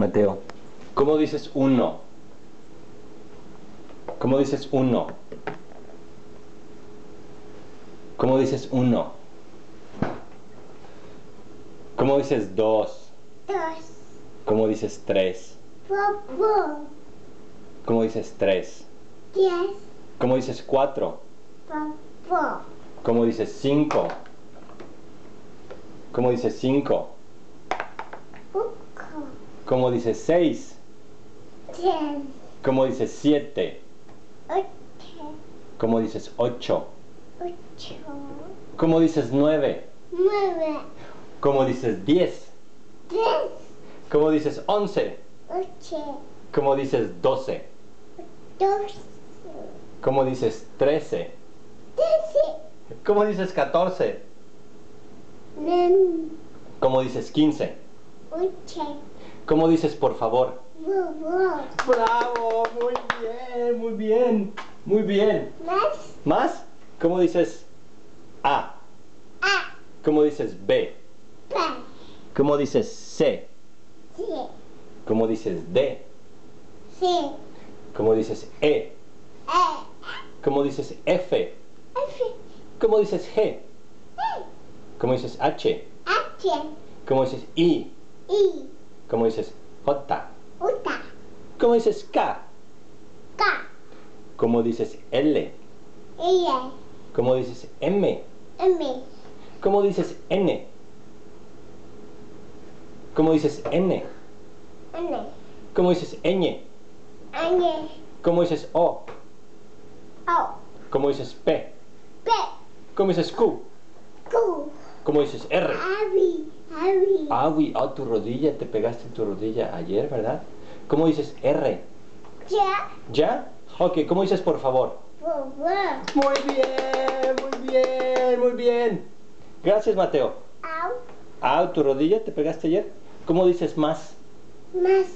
Mateo, ¿cómo dices uno? ¿Cómo dices uno? ¿Cómo dices uno? ¿Cómo dices dos? Dos. ¿Cómo dices tres? Popo. ¿Cómo dices tres? 10. ¿Cómo dices cuatro? Popo. ¿Cómo dices cinco? ¿Cómo dices cinco? Poco. ¿Cómo dices seis? 10. ¿Cómo dices siete? 8. ¿Cómo dices ocho? 8. ¿Cómo dices nueve? 9. ¿Cómo dices 10? 10. ¿Cómo dices 11? 8. ¿Cómo dices 12? 12. ¿Cómo dices 13? 13. ¿Cómo dices 14? Nen. ¿Cómo dices 15? 8. ¿Cómo dices por favor? Bobo. ¡Bravo! Muy bien, muy bien, muy bien. Más. ¿Más? ¿Cómo dices A? A. ¿Cómo dices B? P. ¿Cómo dices C? C. ¿Cómo dices D? C. ¿Cómo dices E? E. ¿Cómo dices F? F. ¿Cómo dices G? E. ¿Cómo dices H? H. ¿Cómo dices I? I. ¿Cómo dices J? Uta. ¿Cómo dices K? K. ¿Cómo dices L? L. ¿Cómo dices M? M. ¿Cómo dices N? ¿Cómo dices N? N. ¿Cómo dices ñ? N. ¿Cómo dices O? O. ¿Cómo dices P? P. ¿Cómo dices Q? Q. ¿Cómo dices R? Abby. Abby. Awi, tu rodilla, te pegaste en tu rodilla ayer, ¿verdad? ¿Cómo dices R? Ya. ¿Ya? Ok, ¿cómo dices por favor? Bobo. Muy bien, muy bien, muy bien. Gracias, Mateo. Au. Tu rodilla, te pegaste ayer. ¿Cómo dices más? Más.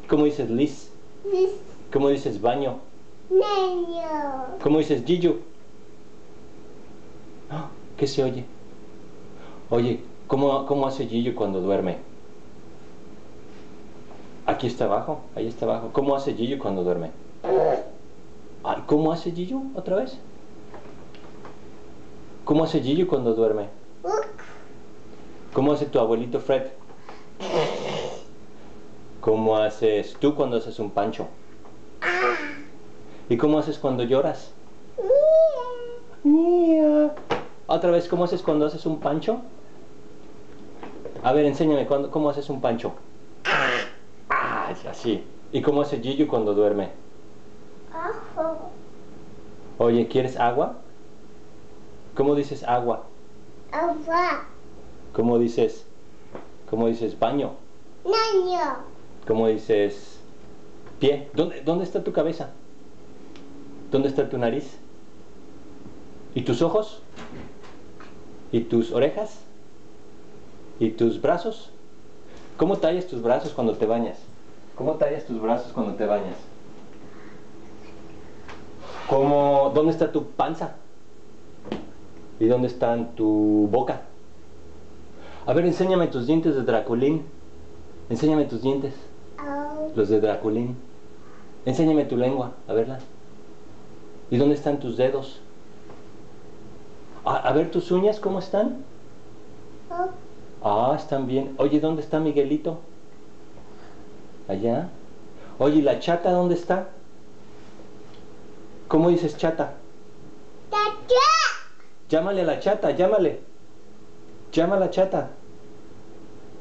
¿Cómo dices lis? Lis. ¿Cómo dices baño? Niño. ¿Cómo dices Gillo? ¿Qué se oye? Oye, ¿cómo hace Gillo cuando duerme? Aquí está abajo, ahí está abajo. ¿Cómo hace Gillo cuando duerme? Ay, ¿cómo hace Gillo otra vez? ¿Cómo hace Gillo cuando duerme? Uk. ¿Cómo hace tu abuelito Fred? ¿Cómo haces tú cuando haces un pancho? Ah. ¿Y cómo haces cuando lloras? Mía. Mía. Otra vez, ¿cómo haces cuando haces un pancho? A ver, enséñame, ¿cómo haces un pancho? Es así. ¿Y cómo hace Gillo cuando duerme? Ojo. Oye, ¿quieres agua? ¿Cómo dices agua? Agua. ¿Cómo dices baño? Niño. ¿Cómo dices pie? ¿Dónde está tu cabeza? ¿Dónde está tu nariz? ¿Y tus ojos? ¿Y tus orejas? ¿Y tus brazos? ¿Cómo tallas tus brazos cuando te bañas? ¿Cómo tallas tus brazos cuando te bañas? ¿Dónde está tu panza? ¿Y dónde está tu boca? A ver, enséñame tus dientes de Draculín. Enséñame tus dientes, Au. los de Draculín. Enséñame tu lengua, a verla. ¿Y dónde están tus dedos? A ver tus uñas, ¿cómo están? Están bien. Oye, ¿dónde está Miguelito? Allá. Oye, ¿y la chata dónde está? ¿Cómo dices chata? Tata. Llámale a la chata, llámale. Llama a la chata.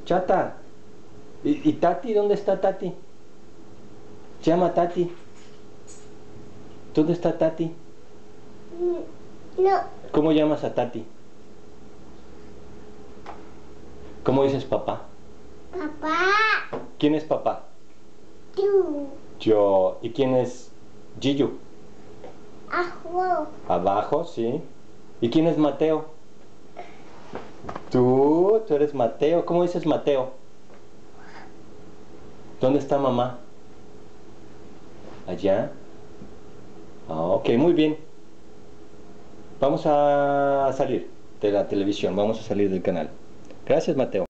Chata. ¿Y Tati? ¿Dónde está Tati? Llama a Tati. ¿Dónde está Tati? No. ¿Cómo llamas a Tati? ¿Cómo dices papá? Papá. ¿Quién es papá? Tú. Yo. ¿Y quién es Gillo? Ajo. Abajo, sí. ¿Y quién es Mateo? Tú eres Mateo. ¿Cómo dices Mateo? ¿Dónde está mamá? Allá. Ok, muy bien. Vamos a salir de la televisión, vamos a salir del canal. Gracias, Mateo.